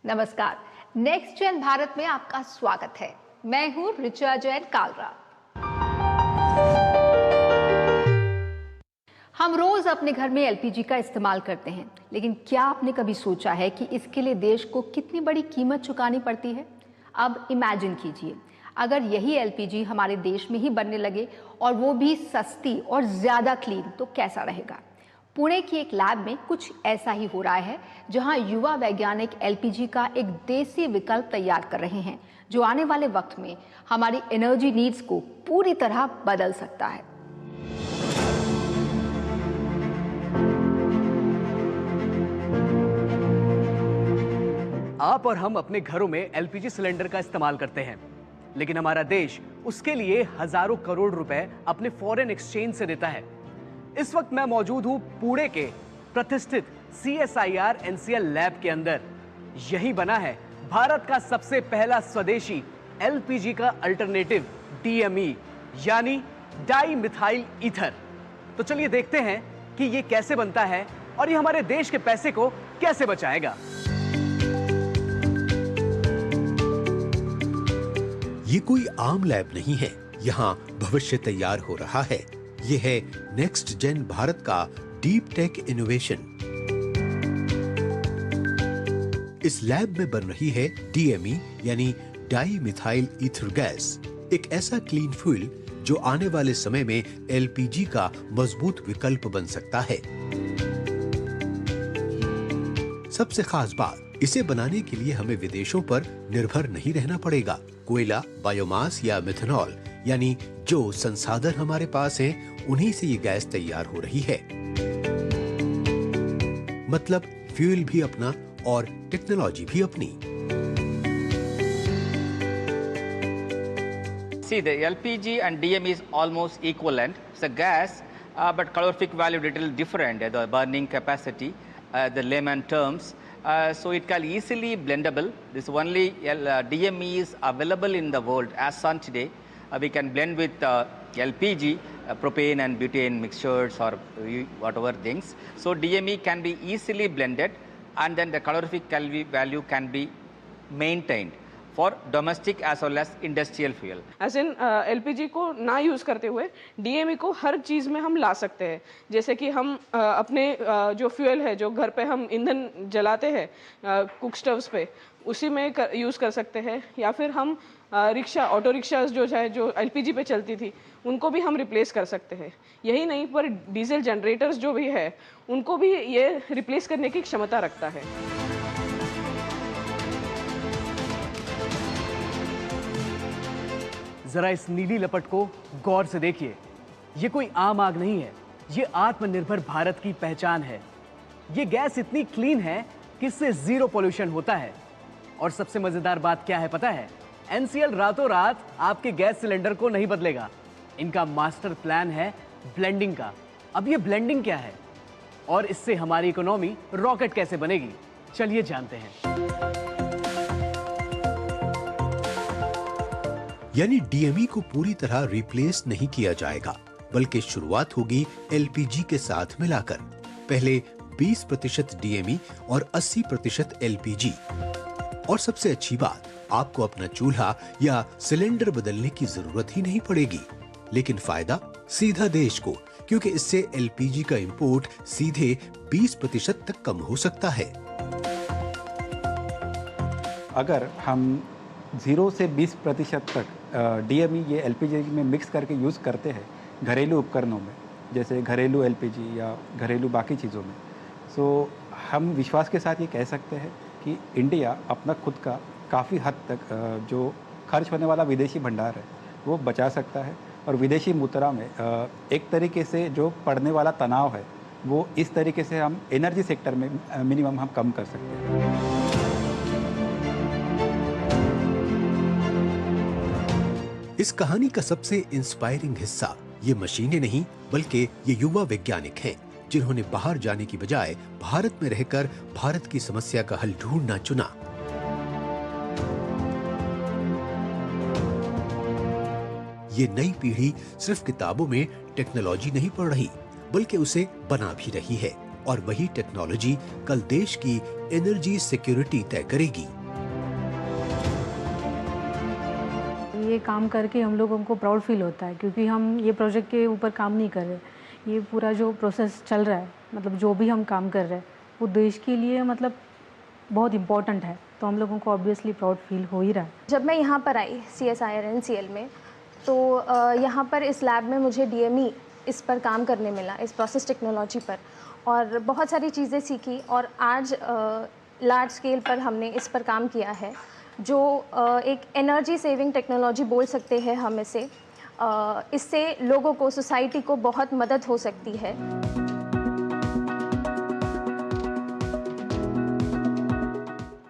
नमस्कार, next gen Bharat में आपका स्वागत है। मैं हूं ऋचा जैन कालरा। हम रोज अपने घर में एलपीजी का इस्तेमाल करते हैं, लेकिन क्या आपने कभी सोचा है कि इसके लिए देश को कितनी बड़ी कीमत चुकानी पड़ती है? अब इमेजिन कीजिए, अगर यही एलपीजी हमारे देश में ही बनने लगे और वो भी सस्ती और ज्यादा क्लीन, तो कैसा रहेगा? पुणे की एक लैब में कुछ ऐसा ही हो रहा है, जहां युवा वैज्ञानिक एलपीजी का एक देसी विकल्प तैयार कर रहे हैं, जो आने वाले वक्त में हमारी एनर्जी नीड्स को पूरी तरह बदल सकता है। आप और हम अपने घरों में एलपीजी सिलेंडर का इस्तेमाल करते हैं, लेकिन हमारा देश उसके लिए हजारों करोड़ रुपए अपने फॉरेन एक्सचेंज से देता है। इस वक्त मैं मौजूद हूं पुणे के प्रतिष्ठित CSIR NCL लैब के अंदर। यही बना है भारत का सबसे पहला स्वदेशी एलपीजी का अल्टरनेटिव DME यानी डाई मिथाइल ईथर। तो चलिए देखते हैं कि ये कैसे बनता है और ये हमारे देश के पैसे को कैसे बचाएगा। ये कोई आम लैब नहीं है, यहाँ भविष्य तैयार हो रहा है। ये है नेक्स्ट जेन भारत का डीप टेक इनोवेशन। इस लैब में बन रही है DME यानी डाई मिथाइल ईथर गैस, एक ऐसा क्लीन फ्यूल जो आने वाले समय में LPG का मजबूत विकल्प बन सकता है। सबसे खास बात, इसे बनाने के लिए हमें विदेशों पर निर्भर नहीं रहना पड़ेगा। कोयला, बायोमास या मिथेनॉल यानी जो संसाधन हमारे पास हैं, उन्हीं से ये गैस तैयार हो रही है। मतलब फ्यूल भी अपना और टेक्नोलॉजी भी अपनी। See, the LPG and DME is almost equivalent. It's a gas, but calorific value little different. The burning capacity, the layman terms. So it can easily blendable. This only DME is available in the world as on today. We can blend with LPG, propane and butane mixtures or whatever things. So DME can be easily blended, and then the calorific value can be maintained for domestic as well as industrial fuel. As in LPG को ना use करते हुए DME को हर चीज़ में हम ला सकते हैं। जैसे कि हम अपने जो फ्यूल है, जो घर पे हम ईंधन जलाते हैं कुक स्टव्स पे, उसी में यूज़ कर सकते हैं। या फिर हम रिक्शा, ऑटो रिक्शाज जो LPG पे चलती थी, उनको भी हम रिप्लेस कर सकते हैं। यही नहीं, पर डीजल जनरेटर्स जो भी है, उनको भी ये रिप्लेस करने की क्षमता रखता है। जरा इस नीली लपट को गौर से देखिए। ये कोई आम आग नहीं है, ये आत्मनिर्भर भारत की पहचान है। ये गैस इतनी क्लीन है कि इससे जीरो पोल्यूशन होता है। और सबसे मजेदार बात क्या है पता है? NCL रातों रात आपके गैस सिलेंडर को नहीं बदलेगा। इनका मास्टर प्लान है ब्लेंडिंग का। अब ये ब्लेंडिंग क्या है और इससे हमारी इकोनॉमी रॉकेट कैसे बनेगी, चलिए जानते हैं। यानी DME को पूरी तरह रिप्लेस नहीं किया जाएगा, बल्कि शुरुआत होगी LPG के साथ मिलाकर। पहले 20% DME और 80% LPG। और सबसे अच्छी बात, आपको अपना चूल्हा या सिलेंडर बदलने की जरूरत ही नहीं पड़ेगी। लेकिन फायदा सीधा देश को, क्योंकि इससे LPG का इंपोर्ट सीधे 20% तक कम हो सकता है। अगर हम 0 से 20% तक DME ये LPG में मिक्स करके यूज़ करते हैं घरेलू उपकरणों में, जैसे घरेलू LPG या घरेलू बाकी चीज़ों में, तो हम विश्वास के साथ ये कह सकते हैं कि इंडिया अपना खुद का काफ़ी हद तक जो खर्च होने वाला विदेशी भंडार है वो बचा सकता है। और विदेशी मुद्रा में एक तरीके से जो पड़ने वाला तनाव है, वो इस तरीके से हम एनर्जी सेक्टर में मिनिमम हम कम कर सकते हैं। इस कहानी का सबसे इंस्पायरिंग हिस्सा ये मशीनें नहीं, बल्कि ये युवा वैज्ञानिक हैं, जिन्होंने बाहर जाने की बजाय भारत में रहकर भारत की समस्या का हल ढूंढना चुना। ये नई पीढ़ी सिर्फ किताबों में टेक्नोलॉजी नहीं पढ़ रही, बल्कि उसे बना भी रही है। और वही टेक्नोलॉजी कल देश की एनर्जी सिक्योरिटी तय करेगी। काम करके हम लोगों को प्राउड फील होता है, क्योंकि हम ये प्रोजेक्ट के ऊपर काम नहीं कर रहे, ये पूरा जो प्रोसेस चल रहा है, मतलब जो भी हम काम कर रहे हैं वो देश के लिए मतलब बहुत इम्पोर्टेंट है, तो हम लोगों को ऑब्वियसली प्राउड फील हो ही रहा है। जब मैं यहाँ पर आई CSIR-NCL में, तो यहाँ पर इस लैब में मुझे DME इस पर काम करने मिला, इस प्रोसेस टेक्नोलॉजी पर, और बहुत सारी चीज़ें सीखी। और आज लार्ज स्केल पर हमने इस पर काम किया है, जो एक एनर्जी सेविंग टेक्नोलॉजी बोल सकते हैं हम इसे। इससे लोगों को, सोसाइटी को बहुत मदद हो सकती है।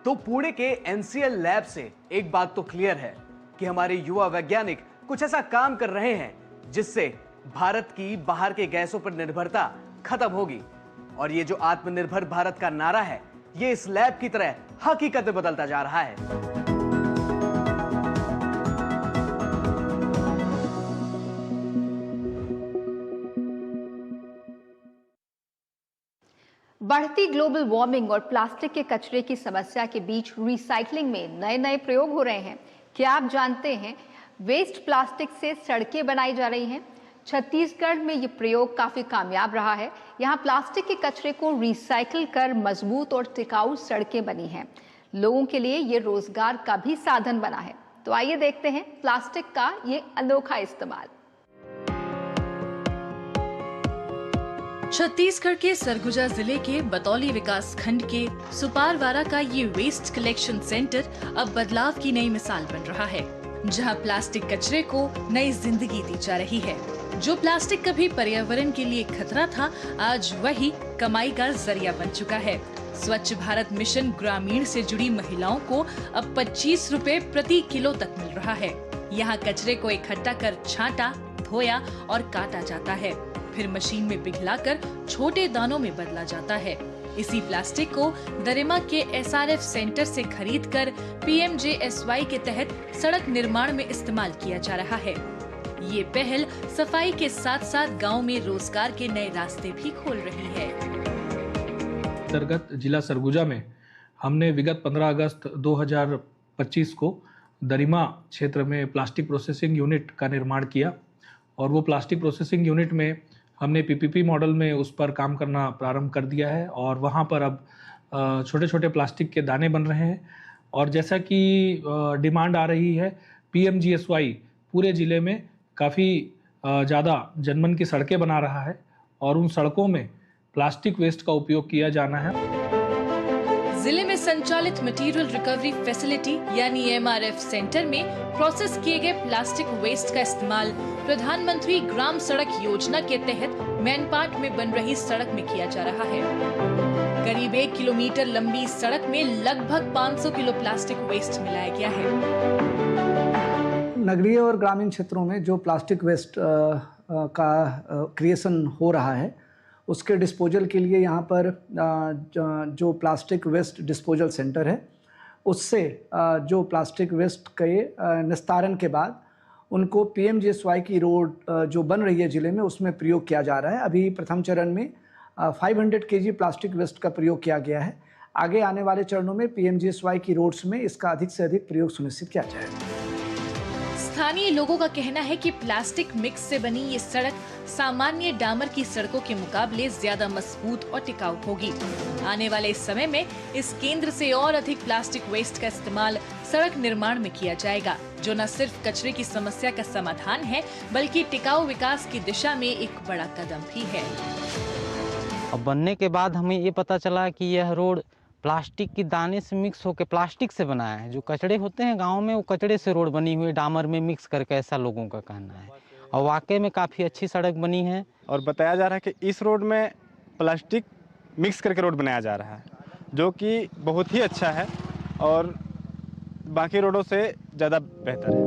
तो पुणे के NCL लैब से एक बात तो क्लियर है कि हमारे युवा वैज्ञानिक कुछ ऐसा काम कर रहे हैं जिससे भारत की बाहर के गैसों पर निर्भरता खत्म होगी। और ये जो आत्मनिर्भर भारत का नारा है, ये इस लैब की तरह हकीकत में बदलता जा रहा है। बढ़ती ग्लोबल वार्मिंग और प्लास्टिक के कचरे की समस्या के बीच रिसाइकलिंग में नए नए प्रयोग हो रहे हैं। क्या आप जानते हैं वेस्ट प्लास्टिक से सड़कें बनाई जा रही हैं? छत्तीसगढ़ में ये प्रयोग काफी कामयाब रहा है। यहाँ प्लास्टिक के कचरे को रिसाइकिल कर मजबूत और टिकाऊ सड़कें बनी हैं। लोगों के लिए ये रोजगार का भी साधन बना है। तो आइए देखते हैं प्लास्टिक का ये अनोखा इस्तेमाल। छत्तीसगढ़ के सरगुजा जिले के बतौली विकास खंड के सुपारवारा का ये वेस्ट कलेक्शन सेंटर अब बदलाव की नई मिसाल बन रहा है, जहां प्लास्टिक कचरे को नई जिंदगी दी जा रही है। जो प्लास्टिक कभी पर्यावरण के लिए खतरा था, आज वही कमाई का जरिया बन चुका है। स्वच्छ भारत मिशन ग्रामीण से जुड़ी महिलाओं को अब 25 रुपए प्रति किलो तक मिल रहा है। यहाँ कचरे को इकट्ठा कर छांटा, धोया और काटा जाता है, फिर मशीन में पिघलाकर छोटे दानों में बदला जाता है। इसी प्लास्टिक को दरिमा के SRF सेंटर से खरीदकर PMJSY के तहत सड़क निर्माण में इस्तेमाल किया जा रहा है। ये पहल सफाई के साथ साथ गांव में रोजगार के नए रास्ते भी खोल रही है। अंतर्गत जिला सरगुजा में हमने विगत 15 अगस्त 2025 को दरिमा क्षेत्र में प्लास्टिक प्रोसेसिंग यूनिट का निर्माण किया, और वो प्लास्टिक प्रोसेसिंग यूनिट में हमने PPP मॉडल में उस पर काम करना प्रारंभ कर दिया है। और वहाँ पर अब छोटे छोटे प्लास्टिक के दाने बन रहे हैं। और जैसा कि डिमांड आ रही है, PMGSY पूरे ज़िले में काफ़ी ज़्यादा जनमन की सड़कें बना रहा है, और उन सड़कों में प्लास्टिक वेस्ट का उपयोग किया जाना है। जिले में संचालित मटेरियल रिकवरी फैसिलिटी यानी MRF सेंटर में प्रोसेस किए गए प्लास्टिक वेस्ट का इस्तेमाल प्रधानमंत्री ग्राम सड़क योजना के तहत मैनपाट में बन रही सड़क में किया जा रहा है। करीब 1 किलोमीटर लंबी सड़क में लगभग 500 किलो प्लास्टिक वेस्ट मिलाया गया है। नगरीय और ग्रामीण क्षेत्रों में जो प्लास्टिक वेस्ट का क्रिएशन हो रहा है, उसके डिस्पोजल के लिए यहाँ पर जो प्लास्टिक वेस्ट डिस्पोजल सेंटर है, उससे जो प्लास्टिक वेस्ट के निस्तारण के बाद उनको PMGSY की रोड जो बन रही है ज़िले में, उसमें प्रयोग किया जा रहा है। अभी प्रथम चरण में 500 kg प्लास्टिक वेस्ट का प्रयोग किया गया है। आगे आने वाले चरणों में PMGSY की रोड्स में इसका अधिक से अधिक प्रयोग सुनिश्चित किया जाएगा। स्थानीय लोगों का कहना है कि प्लास्टिक मिक्स से बनी ये सड़क सामान्य डामर की सड़कों के मुकाबले ज्यादा मजबूत और टिकाऊ होगी। आने वाले समय में इस केंद्र से और अधिक प्लास्टिक वेस्ट का इस्तेमाल सड़क निर्माण में किया जाएगा, जो न सिर्फ कचरे की समस्या का समाधान है, बल्कि टिकाऊ विकास की दिशा में एक बड़ा कदम भी है। अब बनने के बाद हमें ये पता चला कि यह रोड प्लास्टिक की दाने से मिक्स होकर प्लास्टिक से बनाया है। जो कचड़े होते हैं गांव में, वो कचड़े से रोड बनी हुई डामर में मिक्स करके, ऐसा लोगों का कहना है। और वाकई में काफ़ी अच्छी सड़क बनी है। और बताया जा रहा है कि इस रोड में प्लास्टिक मिक्स करके रोड बनाया जा रहा है, जो कि बहुत ही अच्छा है और बाकी रोडों से ज़्यादा बेहतर है।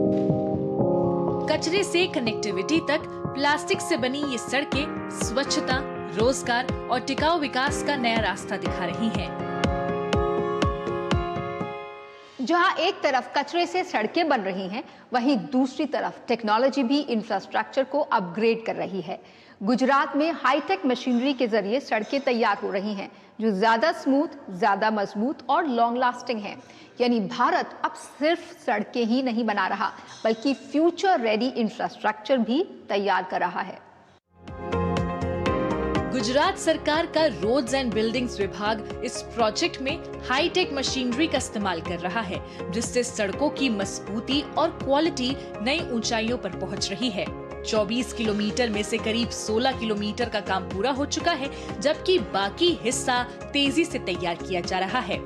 कचरे से कनेक्टिविटी तक प्लास्टिक से बनी ये सड़कें स्वच्छता, रोजगार और टिकाऊ विकास का नया रास्ता दिखा रही हैं। जहां एक तरफ कचरे से सड़कें बन रही हैं, वहीं दूसरी तरफ टेक्नोलॉजी भी इंफ्रास्ट्रक्चर को अपग्रेड कर रही है। गुजरात में हाईटेक मशीनरी के जरिए सड़कें तैयार हो रही हैं, जो ज्यादा स्मूथ, ज्यादा मजबूत और लॉन्ग लास्टिंग हैं। यानी भारत अब सिर्फ सड़कें ही नहीं बना रहा, बल्कि फ्यूचर रेडी इंफ्रास्ट्रक्चर भी तैयार कर रहा है। गुजरात सरकार का रोड्स एंड बिल्डिंग्स विभाग इस प्रोजेक्ट में हाईटेक मशीनरी का इस्तेमाल कर रहा है, जिससे सड़कों की मजबूती और क्वालिटी नई ऊंचाइयों पर पहुंच रही है। 24 किलोमीटर में से करीब 16 किलोमीटर का काम पूरा हो चुका है, जबकि बाकी हिस्सा तेजी से तैयार किया जा रहा है,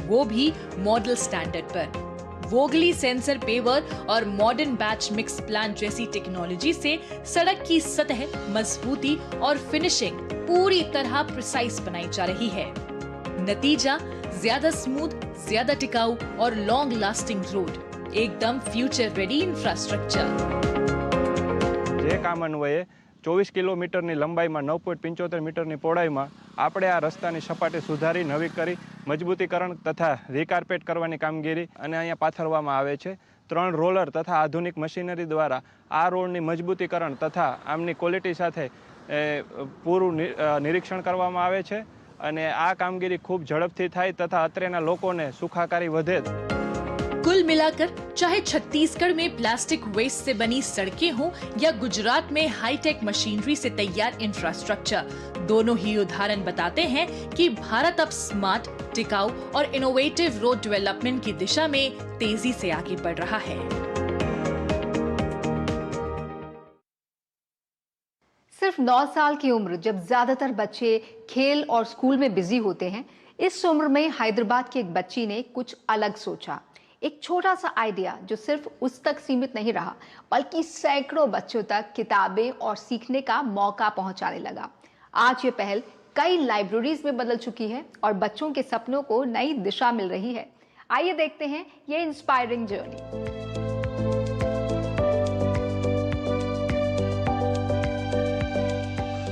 वो भी मॉडल स्टैंडर्ड पर। वोगली सेंसर पेवर और मॉडर्न बैच मिक्स प्लांट जैसी टेक्नोलॉजी से सड़क की सतह, मजबूती और फिनिशिंग पूरी तरह प्रिसाइज बनाई जा रही है। नतीजा ज्यादा स्मूथ, ज्यादा टिकाऊ और लॉन्ग लास्टिंग रोड, एकदम फ्यूचर रेडी इंफ्रास्ट्रक्चर। જે કામ અન્વયે 24 કિલોમીટરની લંબાઈમાં 9.75 મીટરની પહોળાઈમાં આપણે આ રસ્તાની સપાટી સુધારી, નવી કરી, મજબૂતીકરણ તથા રીકાર્પેટ કરવાની કામગીરી અને અહીંયા પાથરવામાં આવે છે। 3 રોલર તથા આધુનિક મશીનરી દ્વારા આ રોડની મજબૂતીકરણ તથા આમની ક્વોલિટી સાથે પૂરું નિરીક્ષણ કરવામાં આવે છે અને આ કામગીરી ખૂબ ઝડપથી થાય તથા અત્રેના લોકોને સુખાકારી વધે। कुल मिलाकर चाहे छत्तीसगढ़ में प्लास्टिक वेस्ट से बनी सड़कें हों या गुजरात में हाईटेक मशीनरी से तैयार इंफ्रास्ट्रक्चर, दोनों ही उदाहरण बताते हैं कि भारत अब स्मार्ट, टिकाऊ और इनोवेटिव रोड डेवलपमेंट की दिशा में तेजी से आगे बढ़ रहा है। सिर्फ 9 साल की उम्र जब ज्यादातर बच्चे खेल और स्कूल में बिजी होते हैं, इस उम्र में हैदराबाद की एक बच्ची ने कुछ अलग सोचा। एक छोटा सा आइडिया जो सिर्फ उस तक सीमित नहीं रहा, बल्कि सैकड़ों बच्चों तक किताबें और सीखने का मौका पहुंचाने लगा। आज ये पहल कई लाइब्रेरीज में बदल चुकी है और बच्चों के सपनों को नई दिशा मिल रही है। आइए देखते हैं ये इंस्पायरिंग जर्नी।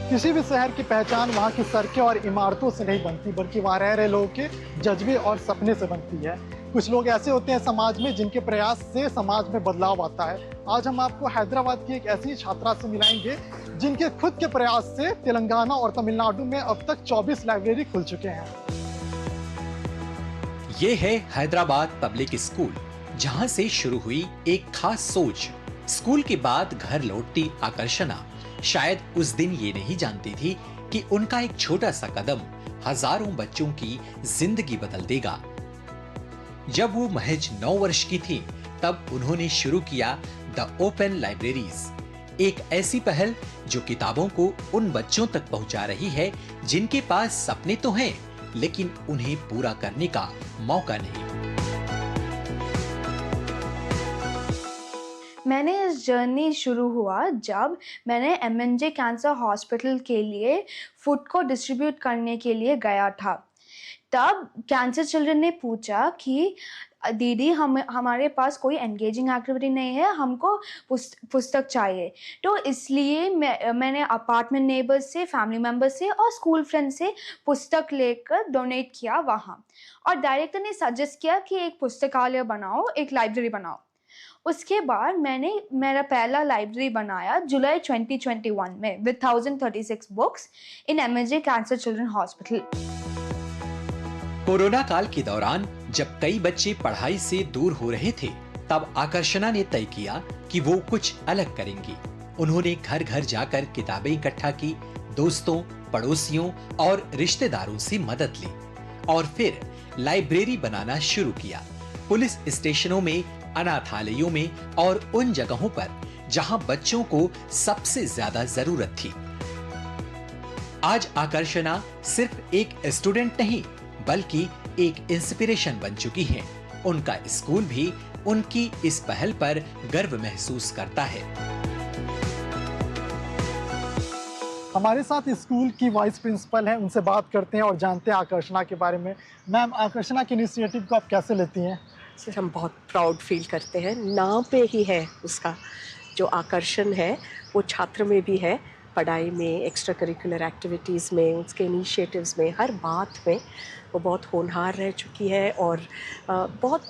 किसी भी शहर की पहचान वहाँ की सड़कें और इमारतों से नहीं बनती, बल्कि वहाँ रह रहे लोगों के जज्बे और सपने से बनती है। कुछ लोग ऐसे होते हैं समाज में जिनके प्रयास से समाज में बदलाव आता है। आज हम आपको हैदराबाद की एक ऐसी छात्रा से मिलाएंगे जिनके खुद के प्रयास से तेलंगाना और तमिलनाडु में अब तक 24 लाइब्रेरी खुल चुके हैं। ये है हैदराबाद पब्लिक स्कूल, जहां से शुरू हुई एक खास सोच। स्कूल के बाद घर लौटती आकर्षणा शायद उस दिन ये नहीं जानती थी कि उनका एक छोटा सा कदम हजारों बच्चों की जिंदगी बदल देगा। जब वो महज 9 वर्ष की थी, तब उन्होंने शुरू किया द ओपन लाइब्रेरीज, एक ऐसी पहल जो किताबों को उन बच्चों तक पहुंचा रही है जिनके पास सपने तो हैं, लेकिन उन्हें पूरा करने का मौका नहीं। मैंने इस जर्नी शुरू हुआ जब मैंने MNJ कैंसर हॉस्पिटल के लिए फूड को डिस्ट्रीब्यूट करने के लिए गया था। तब कैंसर चिल्ड्रन ने पूछा कि दीदी हमारे पास कोई एंगेजिंग एक्टिविटी नहीं है, हमको पुस्तक चाहिए। तो इसलिए मैंने अपार्टमेंट नेबर्स से, फैमिली मेम्बर्स से और स्कूल फ्रेंड से पुस्तक लेकर डोनेट किया वहाँ। और डायरेक्टर ने सजेस्ट किया कि एक पुस्तकालय बनाओ, एक लाइब्रेरी बनाओ। उसके बाद मैंने मेरा पहला लाइब्रेरी बनाया जुलाई 2021 में with 1036 books in MNJ cancer children hospital. Corona काल के दौरान जब कई बच्चे पढ़ाई से दूर हो रहे थे, तब आकर्षणा ने तय किया कि वो कुछ अलग करेंगी। उन्होंने घर घर जाकर किताबें इकट्ठा की, दोस्तों, पड़ोसियों और रिश्तेदारों से मदद ली और फिर लाइब्रेरी बनाना शुरू किया। पुलिस स्टेशनों में, अनाथालयों में और उन जगहों पर जहां बच्चों को सबसे ज्यादा जरूरत थी। आज आकर्षणा सिर्फ एक स्टूडेंट नहीं, बल्कि एक इंस्पिरेशन बन चुकी है। उनका स्कूल भी उनकी इस पहल पर गर्व महसूस करता है। हमारे साथ स्कूल की वाइस प्रिंसिपल हैं, उनसे बात करते हैं और जानते हैं आकर्षणा के बारे में। मैम, आकर्षणा के इनिशिएटिव को आप कैसे लेती हैं? सर, हम बहुत प्राउड फील करते हैं। नाम पे ही है उसका जो आकर्षण है, वो छात्र में भी है, पढ़ाई में, एक्स्ट्रा करिकुलर एक्टिविटीज़ में, उसके इनिशिएटिव्स में, हर बात में वो बहुत होनहार रह चुकी है और बहुत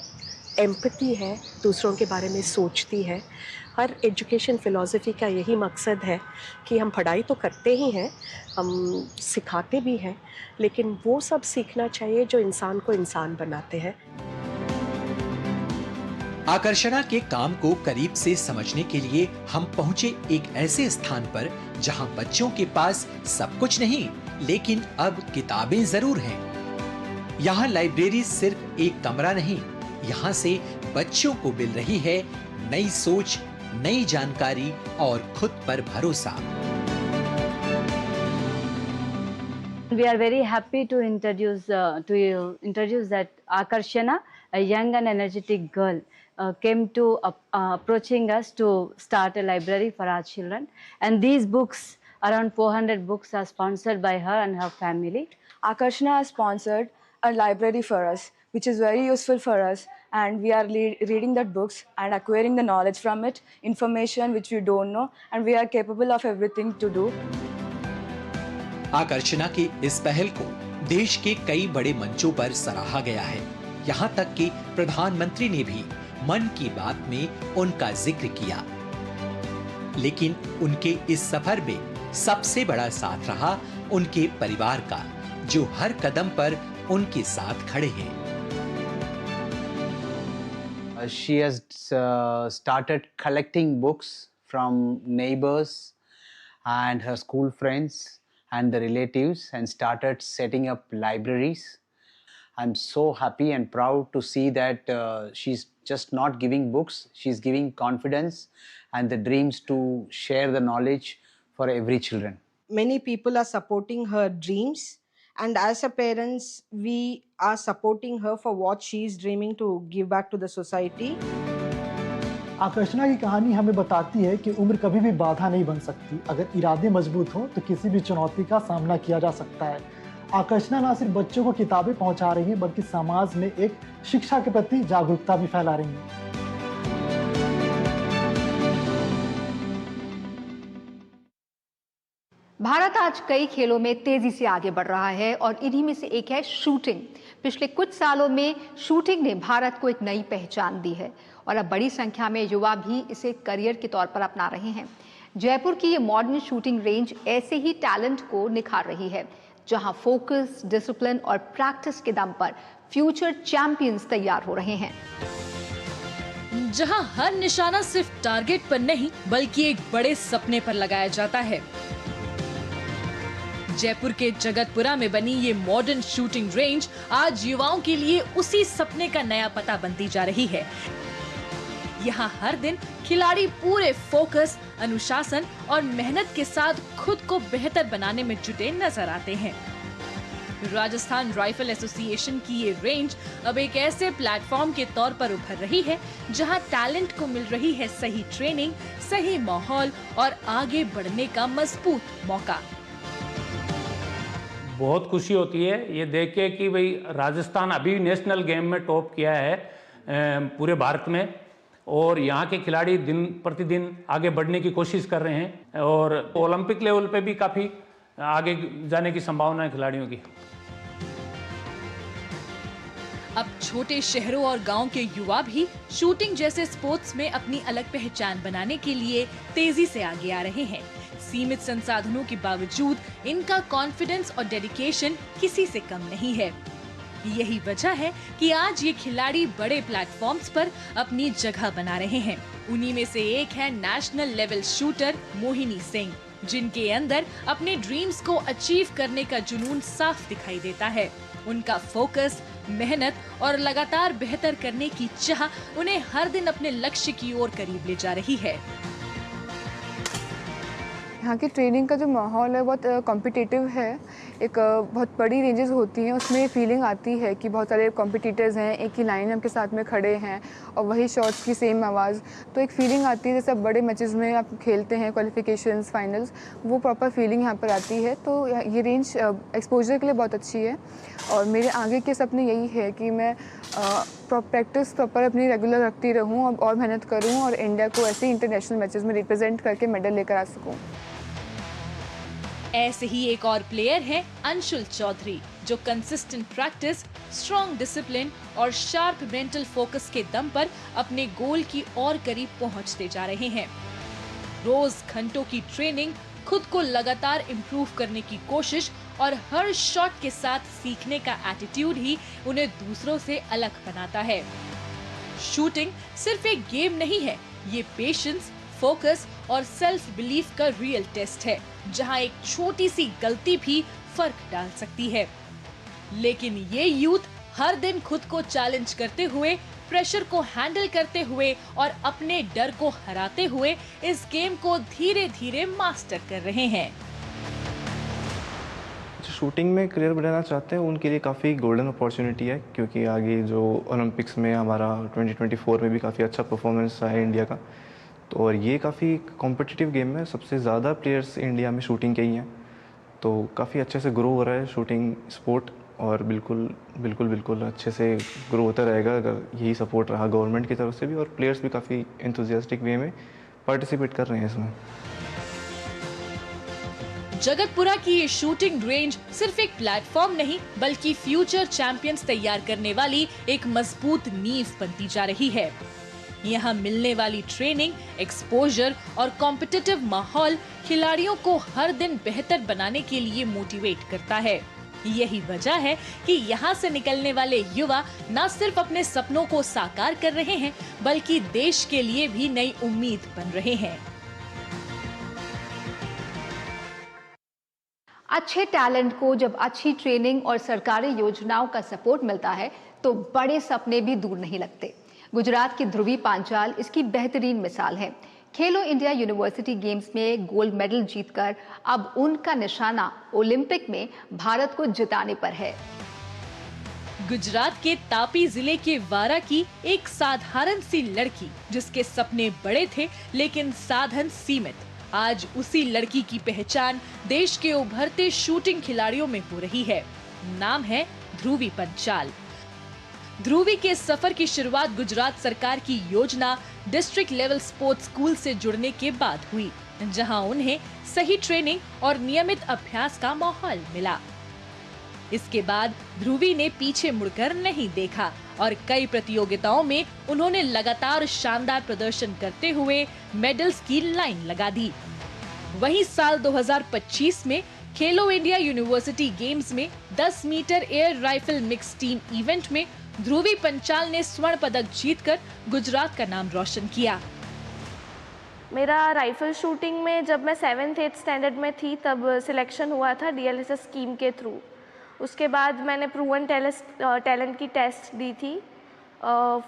एम्पैथी है, दूसरों के बारे में सोचती है। हर एजुकेशन फ़िलॉसफी का यही मकसद है कि हम पढ़ाई तो करते ही हैं, हम सिखाते भी हैं, लेकिन वो सब सीखना चाहिए जो इंसान को इंसान बनाते हैं। आकर्षणा के काम को करीब से समझने के लिए हम पहुंचे एक ऐसे स्थान पर जहां बच्चों के पास सब कुछ नहीं, लेकिन अब किताबें जरूर हैं। यहाँ लाइब्रेरी सिर्फ एक कमरा नहीं, यहाँ से बच्चों को मिल रही है नई सोच, नई जानकारी और खुद पर भरोसा। We are very happy to introduce that Akarshana, a young and energetic girl, came to approaching us to start a library for our children. And these books, around 400 books, are sponsored by her and her family. Akarshana has sponsored a library for us, which is very useful for us, and we are reading that books and acquiring the knowledge from it, information which we don't know, and we are capable of everything to do. आकर्षणा की इस पहल को देश के कई बड़े मंचों पर सराहा गया है। यहाँ तक कि प्रधानमंत्री ने भी मन की बात में उनका जिक्र किया। लेकिन उनके इस सफर में सबसे बड़ा साथ रहा उनके परिवार का, जो हर कदम पर उनके साथ खड़े हैं। She has started collecting books from neighbors and her school friends and the relatives and started setting up libraries. I'm so happy and proud to see that she's just not giving books, she's giving confidence and the dreams to share the knowledge for every children. Many people are supporting her dreams, and as a parents we are supporting her for what she is dreaming to give back to the society. आकर्षणा की कहानी हमें बताती है कि उम्र कभी भी बाधा नहीं बन सकती। अगर इरादे मजबूत हो तो किसी भी चुनौती का सामना किया जा सकता है। आकर्षणा ना सिर्फ बच्चों को किताबें पहुंचा रही हैं, बल्कि समाज में एक शिक्षा के प्रति जागरूकता भी फैला रही हैं। भारत आज कई खेलों में तेजी से आगे बढ़ रहा है और इन्हीं में से एक है शूटिंग। पिछले कुछ सालों में शूटिंग ने भारत को एक नई पहचान दी है और अब बड़ी संख्या में युवा भी इसे करियर के तौर पर अपना रहे हैं। जयपुर की ये मॉडर्न शूटिंग रेंज ऐसे ही टैलेंट को निखार रही है, जहां फोकस, डिसिप्लिन और प्रैक्टिस के दम पर फ्यूचर चैंपियंस तैयार हो रहे हैं। जहां हर निशाना सिर्फ टारगेट पर नहीं बल्कि एक बड़े सपने पर लगाया जाता है। जयपुर के जगतपुरा में बनी ये मॉडर्न शूटिंग रेंज आज युवाओं के लिए उसी सपने का नया पता बनती जा रही है। यहाँ हर दिन खिलाड़ी पूरे फोकस, अनुशासन और मेहनत के साथ खुद को बेहतर बनाने में जुटे नजर आते हैं। राजस्थान राइफल एसोसिएशन की ये रेंज अब एक ऐसे प्लेटफॉर्म के तौर पर उभर रही है जहां टैलेंट को मिल रही है सही ट्रेनिंग, सही माहौल और आगे बढ़ने का मजबूत मौका। बहुत खुशी होती है ये देख के कि भाई राजस्थान अभी नेशनल गेम में टॉप किया है पूरे भारत में, और यहाँ के खिलाड़ी दिन प्रतिदिन आगे बढ़ने की कोशिश कर रहे हैं और ओलंपिक लेवल पे भी काफ़ी आगे जाने की संभावना है खिलाड़ियों की। अब छोटे शहरों और गांव के युवा भी शूटिंग जैसे स्पोर्ट्स में अपनी अलग पहचान बनाने के लिए तेजी से आगे आ रहे हैं। सीमित संसाधनों के बावजूद इनका कॉन्फिडेंस और डेडिकेशन किसी से कम नहीं है। यही वजह है कि आज ये खिलाड़ी बड़े प्लेटफॉर्म्स पर अपनी जगह बना रहे हैं। उन्हीं में से एक है national level shooter Mohini Singh, जिनके अंदर अपने ड्रीम्स को अचीव करने का जुनून साफ दिखाई देता है। उनका फोकस, मेहनत और लगातार बेहतर करने की चाह उन्हें हर दिन अपने लक्ष्य की ओर करीब ले जा रही है। यहाँ की ट्रेनिंग का जो माहौल है बहुत कॉम्पिटिटिव है। एक बहुत बड़ी रेंजेस होती हैं, उसमें फीलिंग आती है कि बहुत सारे कॉम्पिटिटर्स हैं, एक ही लाइन में आपके साथ में खड़े हैं और वही शॉट्स की सेम आवाज़, तो एक फीलिंग आती है जैसे आप बड़े मैचेस में आप खेलते हैं, क्वालिफिकेशंस, फाइनल्स, वो प्रॉपर फीलिंग यहाँ पर आती है। तो ये रेंज एक्सपोजर के लिए बहुत अच्छी है और मेरे आगे के सपने यही है कि मैं प्रैक्टिस प्रॉपर अपनी रेगुलर रखती रहूँ और मेहनत करूँ और इंडिया को ऐसे इंटरनेशनल मैचेस में रिप्रेजेंट करके मेडल लेकर आ सकूँ। ऐसे ही एक और प्लेयर है अंशुल चौधरी, जो कंसिस्टेंट प्रैक्टिस, स्ट्रॉन्ग डिसिप्लिन और शार्प मेंटल फोकस के दम पर अपने गोल की और करीब पहुंचते जा रहे हैं। रोज घंटों की ट्रेनिंग, खुद को लगातार इम्प्रूव करने की कोशिश और हर शॉट के साथ सीखने का एटीट्यूड ही उन्हें दूसरों से अलग बनाता है। शूटिंग सिर्फ एक गेम नहीं है, ये पेशेंस, फोकस और सेल्फ बिलीफ का रियल टेस्ट है, जहां एक छोटी सी गलती भी फर्क डाल सकती है। लेकिन ये यूथ हर दिन खुद को चैलेंज करते हुए, प्रेशर को हैंडल करते हुए और अपने डर को हराते हुए इस गेम को धीरे धीरे मास्टर कर रहे हैं। जो शूटिंग में करियर बनाना चाहते हैं उनके लिए काफ़ी गोल्डन अपॉर्चुनिटी है, क्योंकि आगे जो ओलंपिक्स में हमारा 2024 में भी काफ़ी अच्छा परफॉर्मेंस रहा है इंडिया का। तो और ये काफ़ी कॉम्पिटिटिव गेम है, सबसे ज़्यादा प्लेयर्स इंडिया में शूटिंग के ही हैं, तो काफ़ी अच्छे से ग्रो हो रहा है शूटिंग स्पोर्ट, और बिल्कुल अच्छे से ग्रो होता रहेगा अगर यही सपोर्ट रहा गवर्नमेंट की तरफ से भी, और प्लेयर्स भी काफ़ी एंथुसियास्टिक वे में पार्टिसिपेट कर रहे हैं इसमें। जगतपुरा की ये शूटिंग रेंज सिर्फ एक प्लेटफॉर्म नहीं, बल्कि फ्यूचर चैंपियंस तैयार करने वाली एक मजबूत नींव बनती जा रही है। यहाँ मिलने वाली ट्रेनिंग, एक्सपोजर और कॉम्पिटिटिव माहौल खिलाड़ियों को हर दिन बेहतर बनाने के लिए मोटिवेट करता है। यही वजह है कि यहाँ से निकलने वाले युवा न सिर्फ अपने सपनों को साकार कर रहे हैं, बल्कि देश के लिए भी नई उम्मीद बन रहे हैं। अच्छे टैलेंट को जब अच्छी ट्रेनिंग और सरकारी योजनाओं का सपोर्ट मिलता है तो बड़े सपने भी दूर नहीं लगते। गुजरात की ध्रुवी पांचाल इसकी बेहतरीन मिसाल है। खेलो इंडिया यूनिवर्सिटी गेम्स में गोल्ड मेडल जीतकर अब उनका निशाना ओलंपिक में भारत को जिताने पर है। गुजरात के तापी जिले के वारा की एक साधारण सी लड़की, जिसके सपने बड़े थे लेकिन साधन सीमित, आज उसी लड़की की पहचान देश के उभरते शूटिंग खिलाड़ियों में हो रही है। नाम है ध्रुवी पंचाल। ध्रुवी के सफर की शुरुआत गुजरात सरकार की योजना डिस्ट्रिक्ट लेवल स्पोर्ट्स स्कूल से जुड़ने के बाद हुई, जहां उन्हें सही ट्रेनिंग और नियमित अभ्यास का माहौल मिला। इसके बाद ध्रुवी ने पीछे मुड़कर नहीं देखा और कई प्रतियोगिताओं में उन्होंने लगातार शानदार प्रदर्शन करते हुए मेडल्स की लाइन लगा दी। वहीं साल 2025 में खेलो इंडिया यूनिवर्सिटी गेम्स में 10 metre air rifle mix team event में ध्रुवी पंचाल ने स्वर्ण पदक जीतकर गुजरात का नाम रोशन किया। मेरा राइफल शूटिंग में जब मैं 7th-8th स्टैंडर्ड में थी तब सिलेक्शन हुआ था DLSS स्कीम के थ्रू। उसके बाद मैंने प्रूवन टैलेंट की टेस्ट दी थी।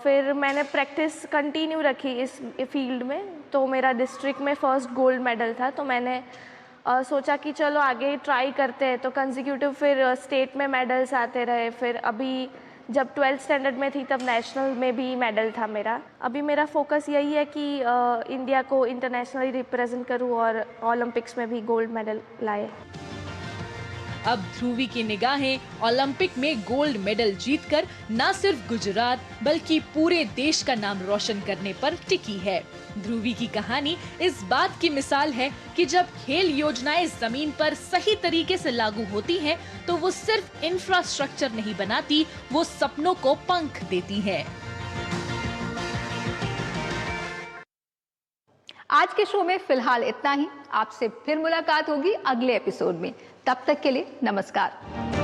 फिर मैंने प्रैक्टिस कंटिन्यू रखी इस फील्ड में, तो मेरा डिस्ट्रिक्ट में फर्स्ट गोल्ड मेडल था। तो मैंने सोचा कि चलो आगे ट्राई करते हैं, तो कंसेक्यूटिव फिर स्टेट में मेडल्स आते रहे। फिर अभी जब 12th स्टैंडर्ड में थी तब नेशनल में भी मेडल था मेरा। अभी मेरा फोकस यही है कि इंडिया को इंटरनेशनली रिप्रेजेंट करूं और ओलंपिक्स में भी गोल्ड मेडल लाए। अब ध्रुवी की निगाहें ओलंपिक में गोल्ड मेडल जीतकर न सिर्फ गुजरात बल्कि पूरे देश का नाम रोशन करने पर टिकी है। ध्रुवी की कहानी इस बात की मिसाल है कि जब खेल योजनाएं जमीन पर सही तरीके से लागू होती हैं, तो वो सिर्फ इंफ्रास्ट्रक्चर नहीं बनाती, वो सपनों को पंख देती हैं। आज के शो में फिलहाल इतना ही। आपसे फिर मुलाकात होगी अगले एपिसोड में। तब तक के लिए नमस्कार।